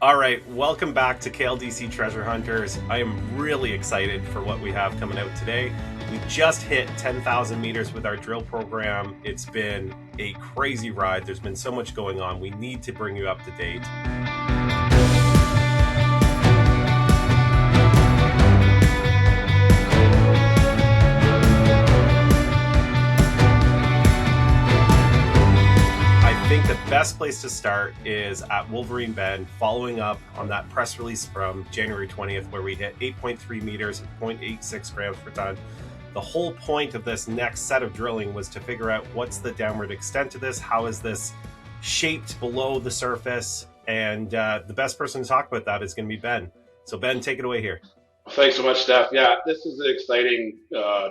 All right, welcome back to KLDC Treasure Hunters. I am really excited for what we have coming out today. We just hit 10,000 meters with our drill program. It's been a crazy ride. There's been so much going on. We need to bring you up to date. I think the best place to start is at Wolverine Bend, following up on that press release from January 20th, where we hit 8.3 meters at 0.86 grams per ton. The whole point of this next set of drilling was to figure out what's the downward extent to this, how is this shaped below the surface, and the best person to talk about that is going to be Ben. So Ben, take it away here. Thanks so much, Steph. Yeah, this is an exciting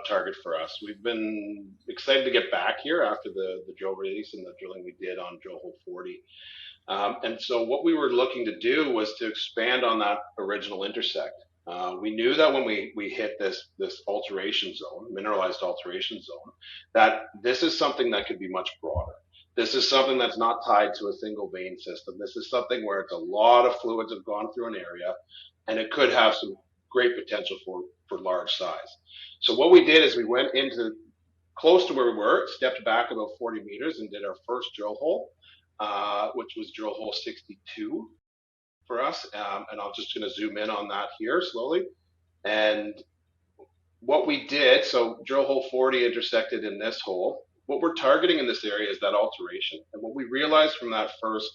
target for us. We've been excited to get back here after the drill release and the drilling we did on drill hole 40. And so what we were looking to do was to expand on that original intersect. We knew that when we hit this alteration zone, mineralized alteration zone, that this is something that could be much broader. This is something that's not tied to a single vein system. This is something where it's a lot of fluids have gone through an area, and it could have some great potential for large size. So what we did is we went into close to where we were, stepped back about 40 meters and did our first drill hole, which was drill hole 62 for us. And I'm just going to zoom in on that here slowly. And what we did, so drill hole 40 intersected in this hole. What we're targeting in this area is that alteration. And what we realized from that first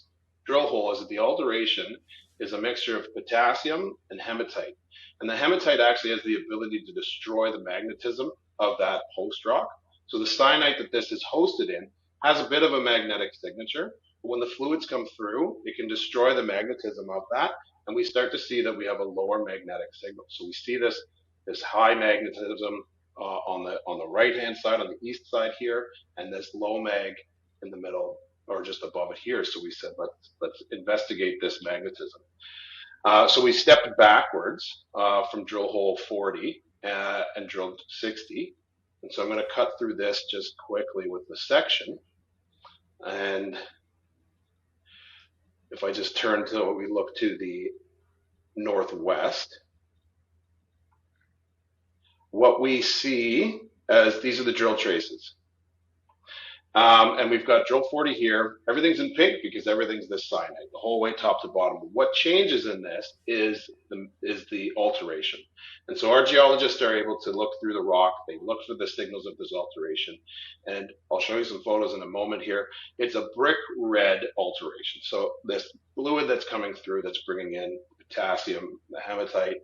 drill hole is that the alteration is a mixture of potassium and hematite. And the hematite actually has the ability to destroy the magnetism of that host rock. So the syenite that this is hosted in has a bit of a magnetic signature. But when the fluids come through, it can destroy the magnetism of that. And we start to see that we have a lower magnetic signal. So we see this high magnetism on the right-hand side, on the east side here, and this low mag in the middle, or just above it here. So we said, let's investigate this magnetism. So we stepped backwards from drill hole 40 and drilled 60. And so I'm going to cut through this just quickly with the section. And if I just turn to we look to the northwest, what we see as these are the drill traces. And we've got drill 40 here. Everything's in pink because everything's this syenite, the whole way top to bottom. What changes in this is the alteration. And so our geologists are able to look through the rock. They look for the signals of this alteration. And I'll show you some photos in a moment here. It's a brick red alteration. So this fluid that's coming through that's bringing in potassium, the hematite,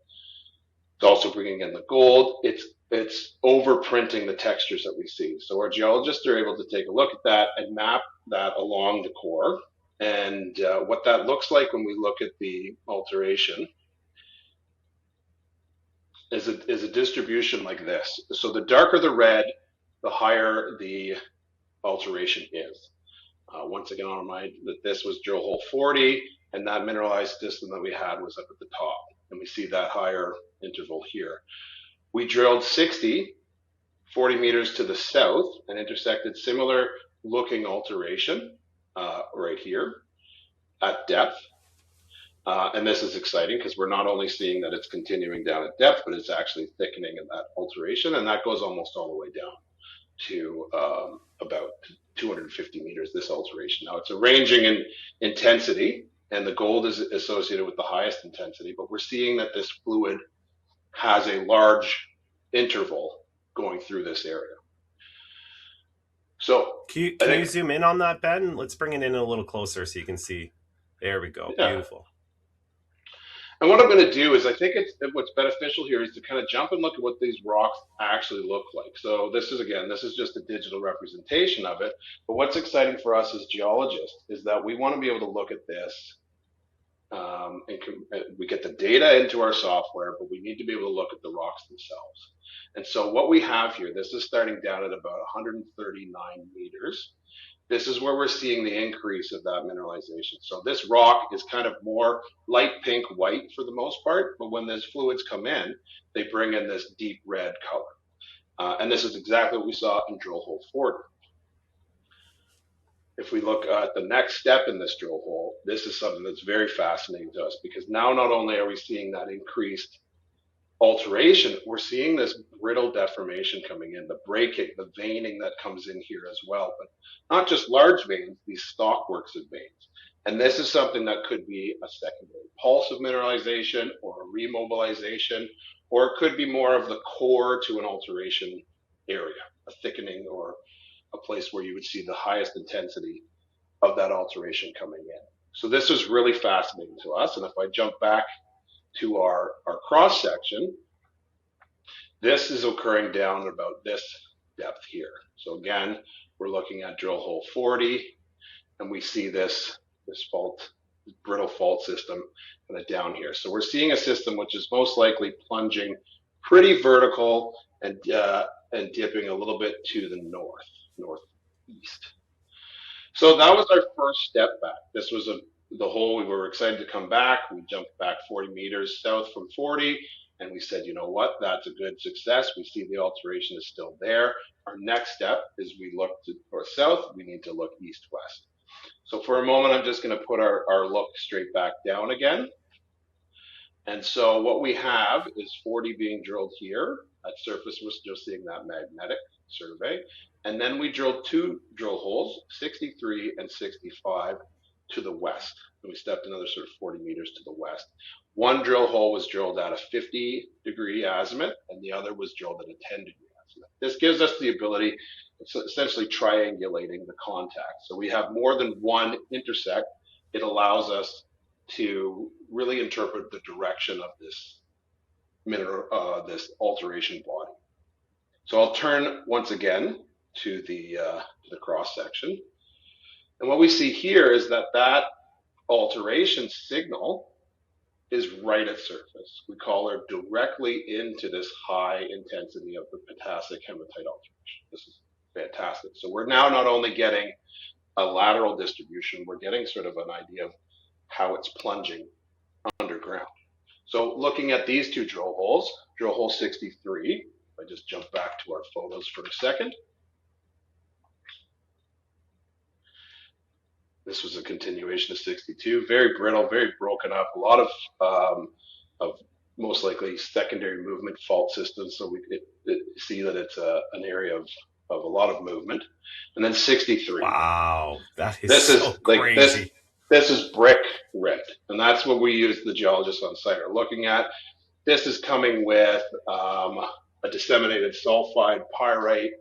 it's also bringing in the gold. It's overprinting the textures that we see. So our geologists are able to take a look at that and map that along the core. And what that looks like when we look at the alteration is a distribution like this. So the darker the red, the higher the alteration is. Once again, I'll remind that this was drill hole 40, and that mineralized system that we had was up at the top. And we see that higher interval here. We drilled 60, 40 meters to the south, and intersected similar looking alteration right here at depth. And this is exciting because we're not only seeing that it's continuing down at depth, but it's actually thickening in that alteration. And that goes almost all the way down to about 250 meters, this alteration. Now it's ranging in intensity, and the gold is associated with the highest intensity, but we're seeing that this fluid has a large interval going through this area. So can you zoom in on that, Ben? Let's bring it in a little closer so you can see. There we go. Yeah. Beautiful. And what I'm going to do is I think what's beneficial here is to kind of jump and look at what these rocks actually look like. So this is just a digital representation of it. But what's exciting for us as geologists is that we want to be able to look at this. We get the data into our software, but we need to be able to look at the rocks themselves. And so what we have here, this is starting down at about 139 meters. This is where we're seeing the increase of that mineralization. So this rock is kind of more light pink white for the most part, but when those fluids come in, they bring in this deep red color. And this is exactly what we saw in drill hole 40. if we look at the next step in this drill hole, this is something that's very fascinating to us, because now not only are we seeing that increased alteration, we're seeing this brittle deformation coming in, the breaking, the veining that comes in here as well, but not just large veins, these stalkworks of veins. And this is something that could be a secondary pulse of mineralization or a remobilization, or it could be more of the core to an alteration area, a thickening, or a place where you would see the highest intensity of that alteration coming in. So this is really fascinating to us. And if I jump back to our cross section, this is occurring down about this depth here. So again, we're looking at drill hole 40, and we see this brittle fault system kind of down here. So we're seeing a system which is most likely plunging pretty vertical and dipping a little bit to the northeast. So that was our first step back. This was the hole. We were excited to come back. We jumped back 40 meters south from 40, and we said, you know what, that's a good success. We see the alteration is still there. Our next step is we look to north south. We need to look east west. So for a moment, I'm just going to put our look straight back down again. And so what we have is 40 being drilled here. At surface, we're still seeing that magnetic survey. And then we drilled two drill holes, 63 and 65, to the west. And we stepped another sort of 40 meters to the west. One drill hole was drilled at a 50-degree azimuth, and the other was drilled at a 10-degree azimuth. This gives us the ability, it's essentially triangulating the contact. So we have more than one intersect. It allows us to really interpret the direction of this this alteration body. So I'll turn once again to the cross section, and what we see here is that alteration signal is right at surface. We call her directly into this high intensity of the potassic hematite alteration. This is fantastic. So we're now not only getting a lateral distribution, we're getting sort of an idea of how it's plunging underground. So looking at these two drill holes, drill hole 63, if I just jump back to our photos for a second. This was a continuation of 62, very brittle, very broken up, a lot of most likely secondary movement fault systems. So we see that it's an area of a lot of movement. And then 63. Wow, that is so crazy. This is brick red, and that's what we use the geologists on site are looking at. This is coming with a disseminated sulfide pyrite,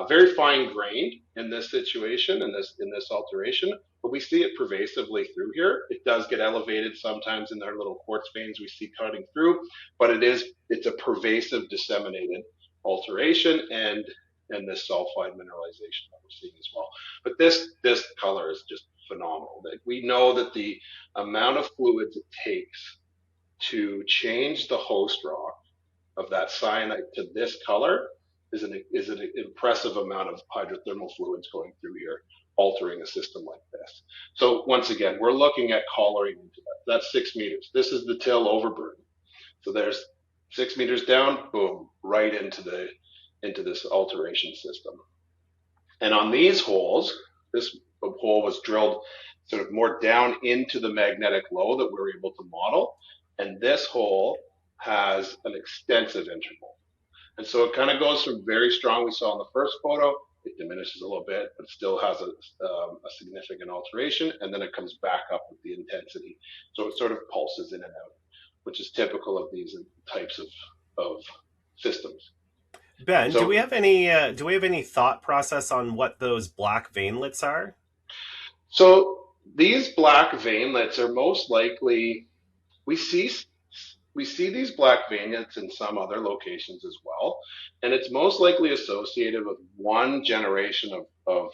very fine grained in this situation, in this alteration, but we see it pervasively through here. It does get elevated sometimes in their little quartz veins we see cutting through, but it's a pervasive disseminated alteration and this sulfide mineralization that we're seeing as well. But this color is just phenomenal. That we know that the amount of fluids it takes to change the host rock of that cyanite to this color is an impressive amount of hydrothermal fluids going through here, altering a system like this. So once again, we're looking at collaring into that. That's 6 meters. This is the till overburden. So there's 6 meters down, boom, right into this alteration system. And on these holes, this hole was drilled sort of more down into the magnetic low that we're able to model. And this hole has an extensive interval. And so it kind of goes from very strong, we saw in the first photo, it diminishes a little bit, but still has a significant alteration, and then it comes back up with the intensity. So it sort of pulses in and out, which is typical of these types of systems. Ben, do we have any thought process on what those black veinlets are? So these black veinlets are most likely, we see these black veinlets in some other locations as well, and it's most likely associated with one generation of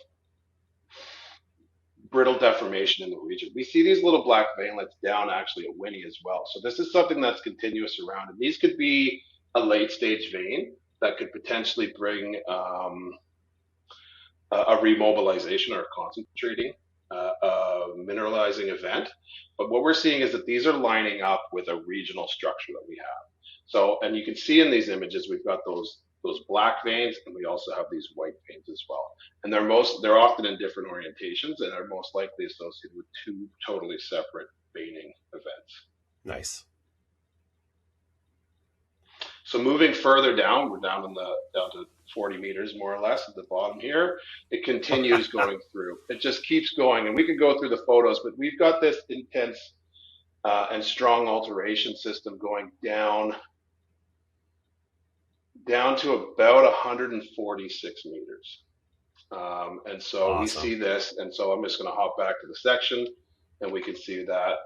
brittle deformation in the region. We see these little black veinlets down actually at Winnie as well. So this is something that's continuous around, and these could be a late stage vein that could potentially bring a remobilization or a concentrating mineralizing event. But what we're seeing is that these are lining up with a regional structure that we have. So, and you can see in these images, we've got those those black veins, and we also have these white veins as well. And they're often in different orientations and are most likely associated with two totally separate veining events. Nice. So moving further down, we're down to 40 meters more or less at the bottom here. It continues going through. It just keeps going, and we could go through the photos, but we've got this intense and strong alteration system going down to about 146 meters. And so Awesome. we see this, and so I'm just going to hop back to the section, and we can see that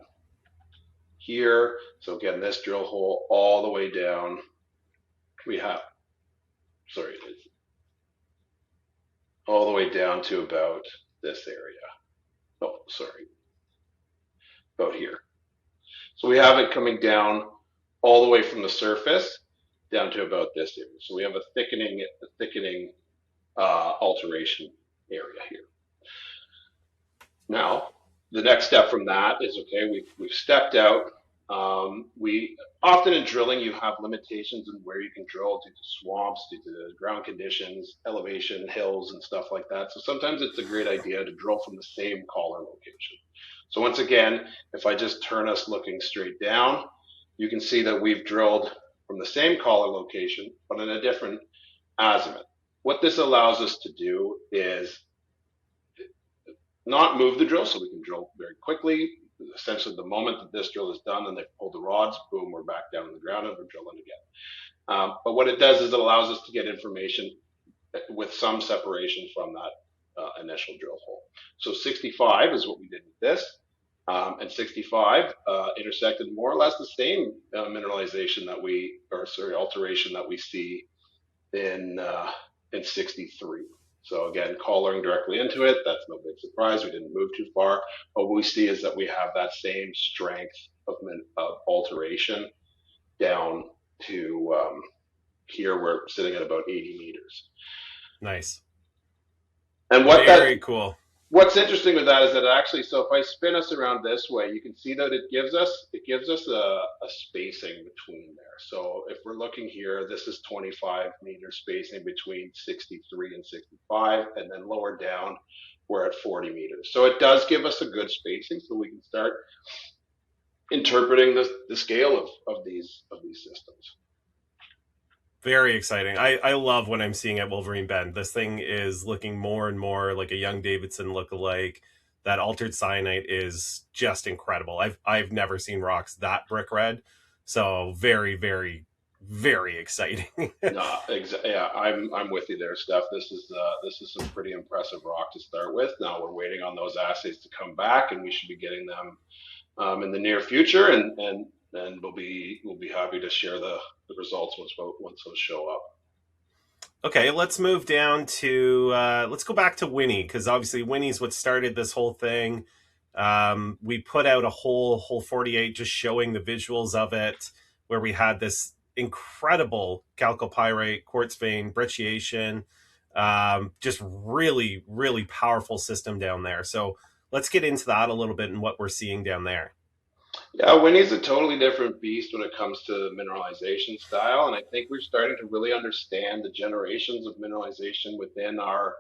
here. So again, this drill hole all the way down. We have, sorry, all the way down to about this area. Oh, sorry, about here. So we have it coming down all the way from the surface down to about this area. So we have a thickening alteration area here. Now, the next step from that is, okay, we've stepped out. We often in drilling, you have limitations in where you can drill due to swamps, due to ground conditions, elevation, hills, and stuff like that. So sometimes it's a great idea to drill from the same collar location. So once again, if I just turn us looking straight down, you can see that we've drilled from the same collar location, but in a different azimuth. What this allows us to do is not move the drill, so we can drill very quickly. Essentially, the moment that this drill is done and they pull the rods, boom, we're back down in the ground and we're drilling again. But what it does is it allows us to get information with some separation from that initial drill hole. So 65 is what we did with this. And 65 intersected more or less the same mineralization that alteration that we see in 63. So again, collaring directly into it, that's no big surprise. We didn't move too far. What we see is that we have that same strength of alteration down to here we're sitting at about 80 meters. Nice. And very cool. What's interesting with that is that actually, so if I spin us around this way, you can see that it gives us a spacing between there. So if we're looking here, this is 25 meter spacing between 63 and 65, and then lower down, we're at 40 meters. So it does give us a good spacing, so we can start interpreting the scale of these systems. Very exciting. I love what I'm seeing at Wolverine Bend. This thing is looking more and more like a young Davidson lookalike. That altered syenite is just incredible. I've never seen rocks that brick red. So very, very, very exciting. Yeah, I'm with you there, Steph. This is some pretty impressive rock to start with. Now we're waiting on those assays to come back, and we should be getting them in the near future, and we'll be happy to share the results once those show up. Okay, let's move down to let's go back to Winnie, because obviously Winnie's what started this whole thing. We put out a hole 48 just showing the visuals of it, where we had this incredible chalcopyrite quartz vein brecciation, just really, really powerful system down there. So let's get into that a little bit and what we're seeing down there. Yeah, Winnie's a totally different beast when it comes to mineralization style, and I think we're starting to really understand the generations of mineralization within our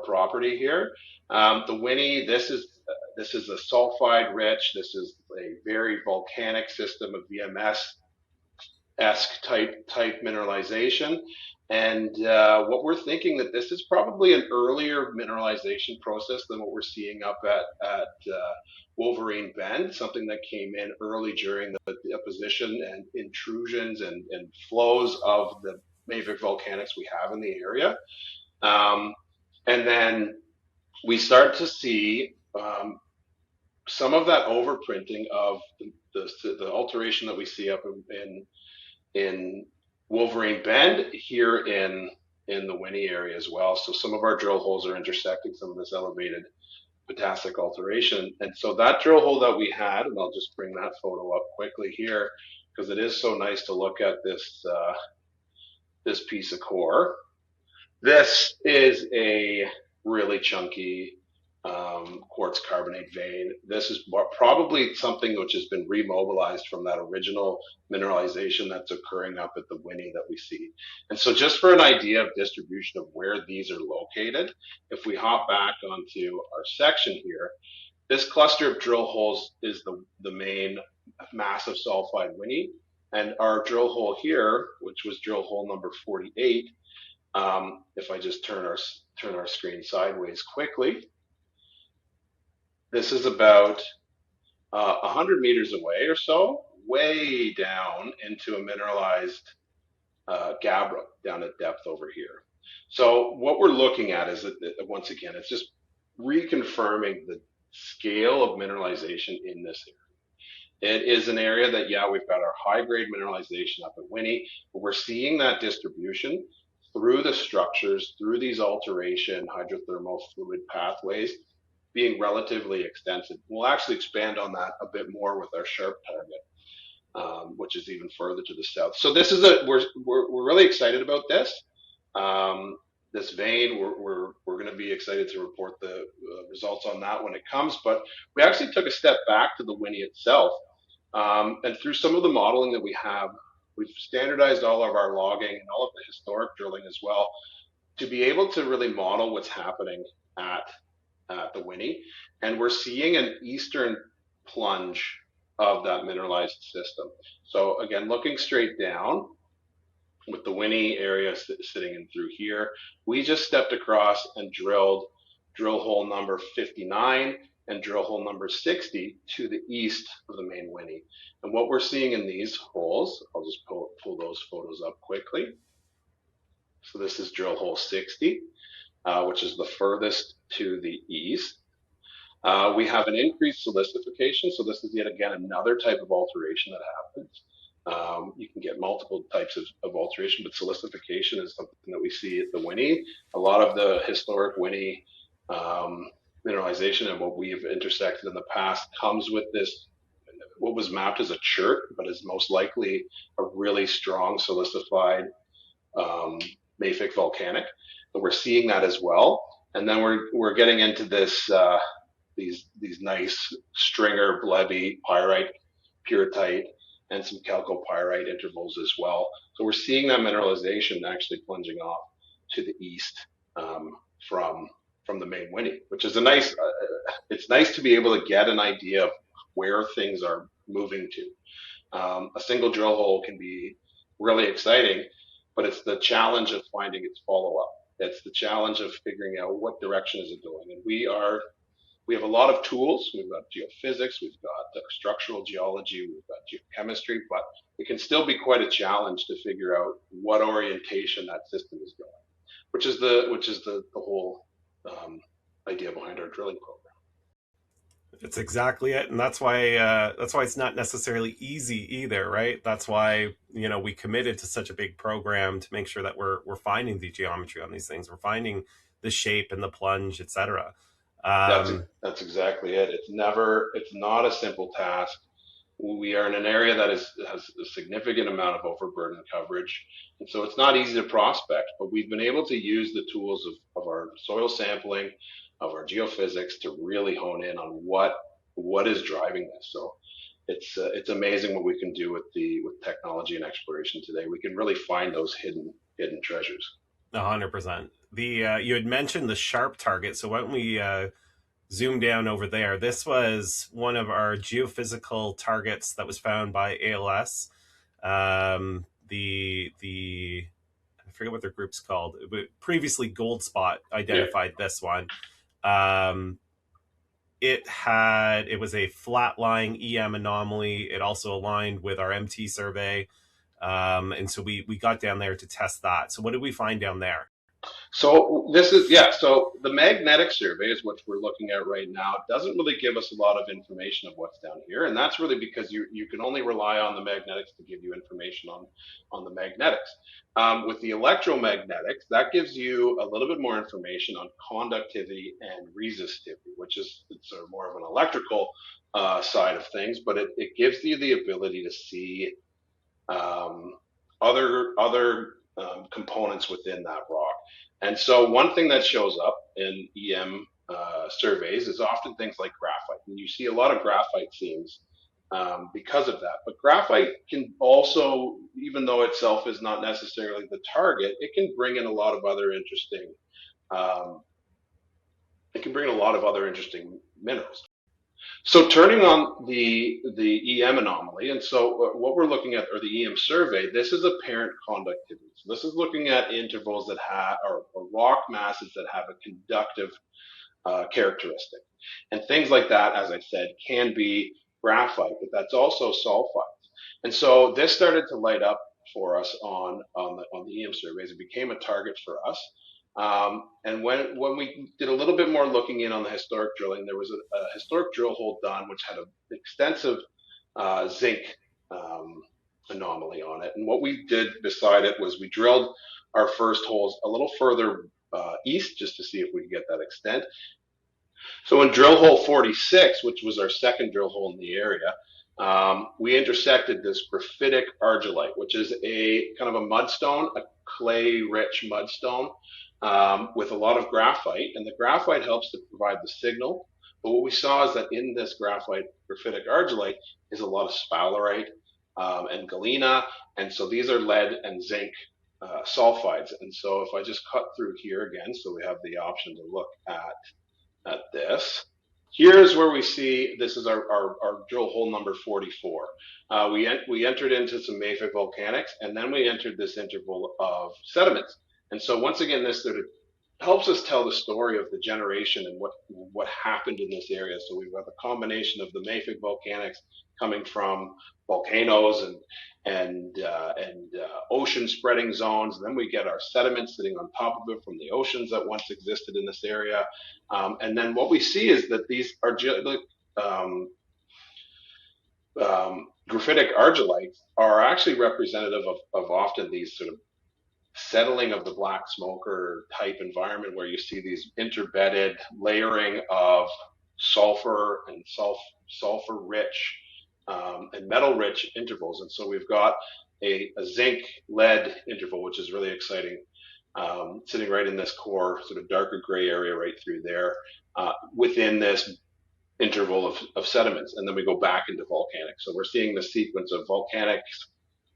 property here. The Winnie, this is a sulfide rich. This is a very volcanic system of VMS-esque type mineralization. And what we're thinking that this is probably an earlier mineralization process than what we're seeing up at Wolverine Bend, something that came in early during the deposition and intrusions and flows of the mafic volcanics we have in the area. And then we start to see some of that overprinting of the alteration that we see up in Wolverine Bend here in the Winnie area as well. So some of our drill holes are intersecting some of this elevated potassic alteration. And so that drill hole that we had, and I'll just bring that photo up quickly here, because it is so nice to look at this piece of core. This is a really chunky quartz carbonate vein. This is probably something which has been remobilized from that original mineralization that's occurring up at the Winnie that we see. And so just for an idea of distribution of where these are located, if we hop back onto our section here, this cluster of drill holes is the main massive sulfide Winnie. And our drill hole here, which was drill hole number 48, if I just turn our screen sideways quickly, this is about 100 meters away or so, way down into a mineralized gabbro down at depth over here. So what we're looking at is, once again, it's just reconfirming the scale of mineralization in this area. It is an area that, yeah, we've got our high-grade mineralization up at Winnie, but we're seeing that distribution through the structures, through these alteration hydrothermal fluid pathways, being relatively extensive. We'll actually expand on that a bit more with our sharp target, which is even further to the south. So this is we're really excited about this. This vein, we're going to be excited to report the results on that when it comes. But we actually took a step back to the Winnie itself, and through some of the modeling that we have, we've standardized all of our logging and all of the historic drilling as well to be able to really model what's happening at the Winnie, and we're seeing an eastern plunge of that mineralized system. So again, looking straight down with the Winnie area sitting in through here, we just stepped across and drilled drill hole number 59 and drill hole number 60 to the east of the main Winnie. And what we're seeing in these holes, I'll just pull those photos up quickly. So this is drill hole 60. Which is the furthest to the east. We have an increased silicification, so this is yet again another type of alteration that happens. You can get multiple types of alteration, but silicification is something that we see at the Winnie. A lot of the historic Winnie mineralization and what we have intersected in the past comes with this, what was mapped as a chert, but is most likely a really strong silicified mafic volcanic. But we're seeing that as well, and then we're getting into this these nice stringer blebby pyrite, pyrrhotite, and some chalcopyrite intervals as well. So we're seeing that mineralization actually plunging off to the east from the main Winnie, which is a nice. It's nice to be able to get an idea of where things are moving to. A single drill hole can be really exciting, but it's the challenge of finding its follow-up. It's the challenge of figuring out what direction is it going. And we have a lot of tools. We've got geophysics, we've got structural geology, we've got geochemistry, but it can still be quite a challenge to figure out what orientation that system is going, which is the whole idea behind our drilling program. It's exactly it, and that's why it's not necessarily easy either, right? That's why we committed to such a big program to make sure that we're finding the geometry on these things, we're finding the shape and the plunge, etc. That's exactly it. It's not a simple task. We are in an area that has a significant amount of overburden coverage, and so it's not easy to prospect. But we've been able to use the tools of our soil sampling, of our geophysics, to really hone in on what is driving this. So it's amazing what we can do with technology and exploration today. We can really find those hidden treasures. 100%. You had mentioned the sharp target, so why don't we zoom down over there? This was one of our geophysical targets that was found by ALS. The I forget what their group's called, but previously Gold Spot identified this one. It was a flat lying EM anomaly. It also aligned with our MT survey. And so we got down there to test that. So what did we find down there? So so the magnetic survey is what we're looking at right now. It doesn't really give us a lot of information of what's down here, and that's really because you can only rely on the magnetics to give you information on the magnetics. With the electromagnetics, that gives you a little bit more information on conductivity and resistivity, which is sort of more of an electrical side of things, but it gives you the ability to see other components within that rock. And so one thing that shows up in EM surveys is often things like graphite. And you see a lot of graphite seams because of that. But graphite can also, even though itself is not necessarily the target, it can bring in a lot of other interesting. Um, it can bring in a lot of other interesting minerals. So turning on the EM anomaly, and so what we're looking at, or the EM survey, this is apparent conductivity. So this is looking at intervals that have, or rock masses that have a conductive characteristic. And things like that, as I said, can be graphite, but that's also sulfides. And so this started to light up for us on the EM surveys. It became a target for us. And when we did a little bit more looking in on the historic drilling, there was a historic drill hole done which had an extensive zinc anomaly on it. And what we did beside it was we drilled our first holes a little further east just to see if we could get that extent. So in drill hole 46, which was our second drill hole in the area, we intersected this graphitic argillite, which is a kind of a mudstone, a clay-rich mudstone with a lot of graphite. And the graphite helps to provide the signal. But what we saw is that in this graphite graphitic argillite is a lot of sphalerite and galena. And so these are lead and zinc sulfides. And so if I just cut through here again, so we have the option to look at this. Here's where we see, this is our drill hole number 44. We entered into some mafic volcanics, and then we entered this interval of sediments. And so once again, this sort of helps us tell the story of the generation and what happened in this area. So we've got a combination of the mafic volcanics coming from volcanoes and ocean spreading zones. And then we get our sediments sitting on top of it from the oceans that once existed in this area. And then what we see is that these graphitic argillites are actually representative of often these sort of settling of the black smoker type environment where you see these interbedded layering of sulfur and sulfur rich and metal rich intervals. And so we've got a zinc lead interval, which is really exciting, sitting right in this core sort of darker gray area right through there within this interval of sediments. And then we go back into volcanic. So we're seeing the sequence of volcanics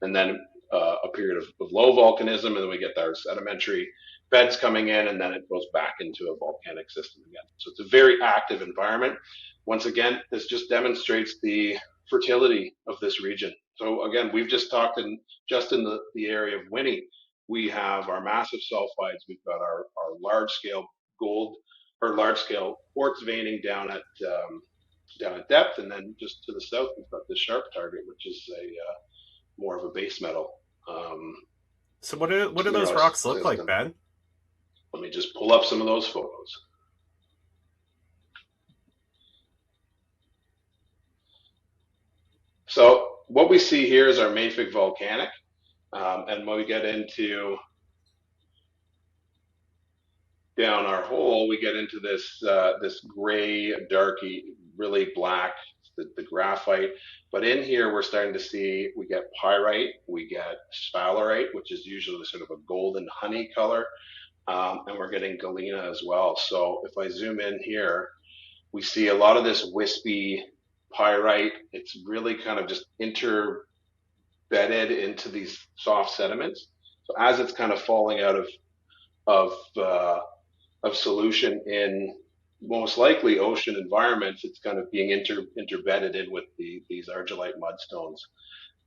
and then a period of low volcanism, and then we get our sedimentary beds coming in, and then it goes back into a volcanic system again. So it's a very active environment. Once again, this just demonstrates the fertility of this region. So again, we've just talked just in the area of Winnie, we have our massive sulfides, we've got our large scale gold or large scale quartz veining down at depth, and then just to the south we've got this sharp target, which is a more of a base metal. So what do those rocks look like, Ben? Let me just pull up some of those photos. So what we see here is our mafic volcanic, and when we get into down our hole, we get into this this gray, darky, really black, the graphite. But in here, we're starting to see, we get pyrite, we get sphalerite, which is usually sort of a golden honey color, and we're getting galena as well. So if I zoom in here, we see a lot of this wispy pyrite. It's really kind of just interbedded into these soft sediments. So as it's kind of falling out of solution in most likely ocean environments, it's kind of being interbedded in with these argillite mudstones,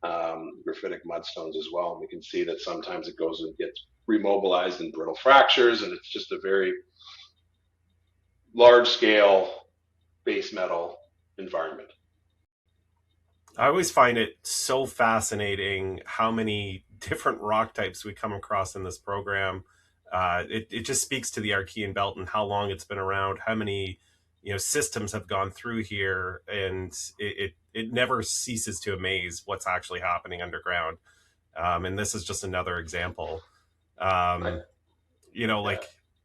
graphitic mudstones as well. And we can see that sometimes it goes and gets remobilized in brittle fractures, and it's just a very large scale base metal environment. I always find it so fascinating how many different rock types we come across in this program. It just speaks to the Archean belt and how long it's been around, how many systems have gone through here, and it never ceases to amaze what's actually happening underground. And this is just another example.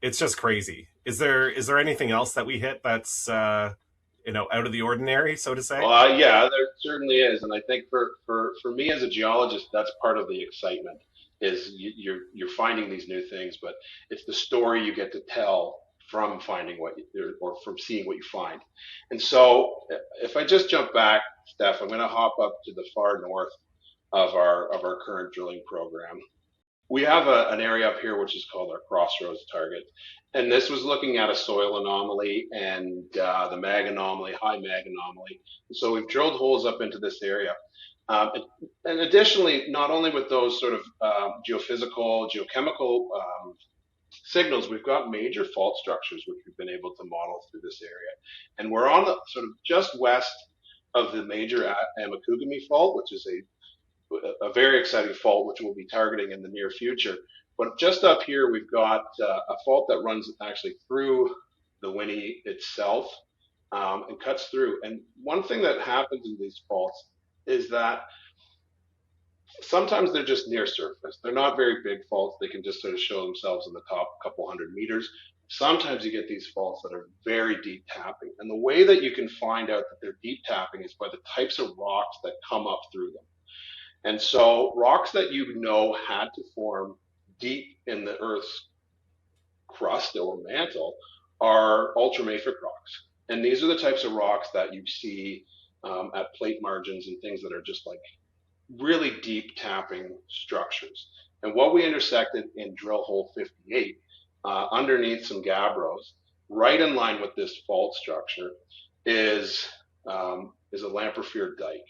It's just crazy. Is there anything else that we hit that's out of the ordinary, so to say? Well, yeah, there certainly is, and I think for me as a geologist, that's part of the excitement. Is you're finding these new things, but it's the story you get to tell from finding what you, or from seeing what you find. And so if I just jump back, Steph, I'm going to hop up to the far north of our current drilling program. We have an area up here which is called our Crossroads target, and this was looking at a soil anomaly and the mag anomaly, high mag anomaly. So we've drilled holes up into this area. And additionally, not only with those sort of geophysical, geochemical signals, we've got major fault structures which we've been able to model through this area. And we're on the sort of just west of the major Amakugami fault, which is a very exciting fault which we'll be targeting in the near future. But just up here, we've got a fault that runs actually through the Winnie itself and cuts through. And one thing that happens in these faults is that sometimes they're just near surface. They're not very big faults. They can just sort of show themselves in the top couple hundred meters. Sometimes you get these faults that are very deep tapping. And the way that you can find out that they're deep tapping is by the types of rocks that come up through them. And so rocks that you know had to form deep in the Earth's crust or mantle are ultramafic rocks. And these are the types of rocks that you see at plate margins and things that are just like really deep tapping structures. And what we intersected in drill hole 58, underneath some gabbros, right in line with this fault structure, is a Lamprofere dike.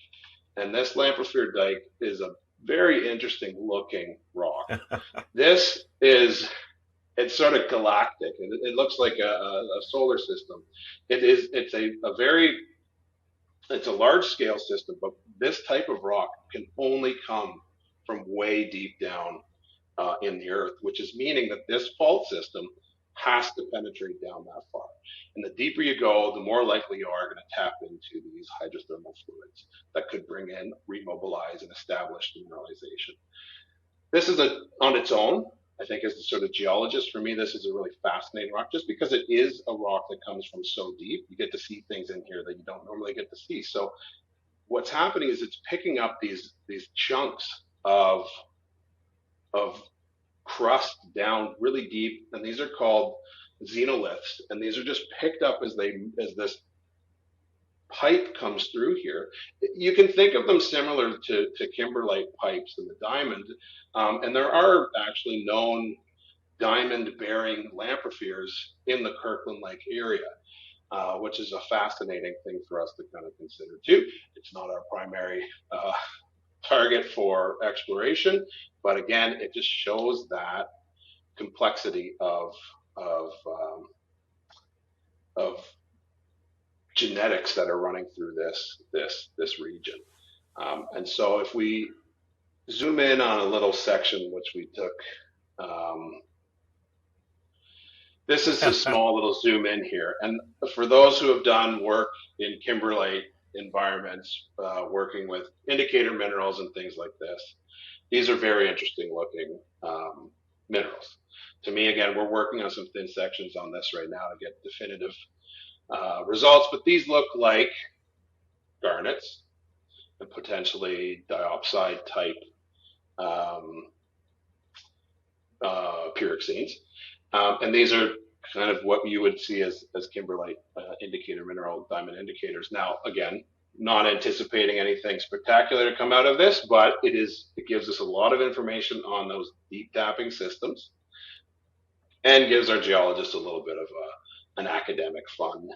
And this Lamprofere dike is a very interesting looking rock. This is, it's sort of galactic, and it looks like a solar system. It's a large scale system, but this type of rock can only come from way deep down in the earth, which is meaning that this fault system has to penetrate down that far. And the deeper you go, the more likely you are going to tap into these hydrothermal fluids that could bring in, remobilize, and establish mineralization. This is on its own, I think, as the sort of geologist, for me, this is a really fascinating rock, just because it is a rock that comes from so deep. You get to see things in here that you don't normally get to see. So what's happening is it's picking up these chunks of crust down really deep, and these are called xenoliths, and these are just picked up as this pipe comes through here. You can think of them similar to kimberlite pipes in the diamond, and there are actually known diamond-bearing Lamprofers in the Kirkland Lake area, which is a fascinating thing for us to kind of consider too. It's not our primary target for exploration, but again, it just shows that complexity of genetics that are running through this region. And so if we zoom in on a little section which we took, this is a small little zoom in here. And for those who have done work in kimberlite environments, working with indicator minerals and things like this, these are very interesting looking minerals. To me, again, we're working on some thin sections on this right now to get definitive results, but these look like garnets and potentially diopside type pyroxenes. And these are kind of what you would see as kimberlite indicator mineral diamond indicators. Now, again, not anticipating anything spectacular to come out of this, but it gives us a lot of information on those deep tapping systems, and gives our geologists a little bit of an academic fun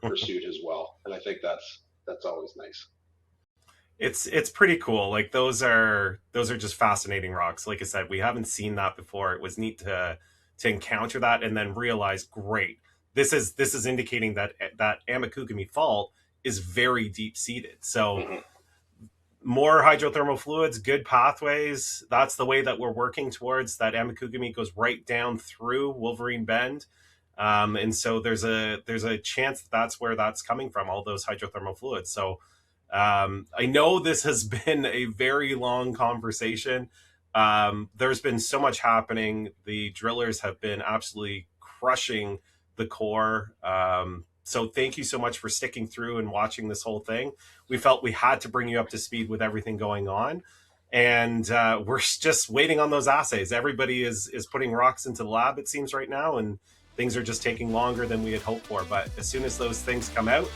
pursuit as well. And I think that's always nice. It's pretty cool. Like those are just fascinating rocks. Like I said, we haven't seen that before. It was neat to encounter that and then realize, great, this is indicating that Amakugami fault is very deep seated. So more hydrothermal fluids, good pathways. That's the way that we're working towards. That Amakugami goes right down through Wolverine Bend. And so there's a chance that's where that's coming from, all those hydrothermal fluids. So I know this has been a very long conversation. There's been so much happening. The drillers have been absolutely crushing the core. So thank you so much for sticking through and watching this whole thing. We felt we had to bring you up to speed with everything going on. And we're just waiting on those assays. Everybody is putting rocks into the lab, it seems, right now. And things are just taking longer than we had hoped for. But as soon as those things come out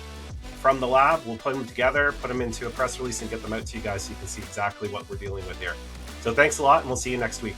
from the lab, we'll put them together, put them into a press release, and get them out to you guys so you can see exactly what we're dealing with here. So thanks a lot, and we'll see you next week.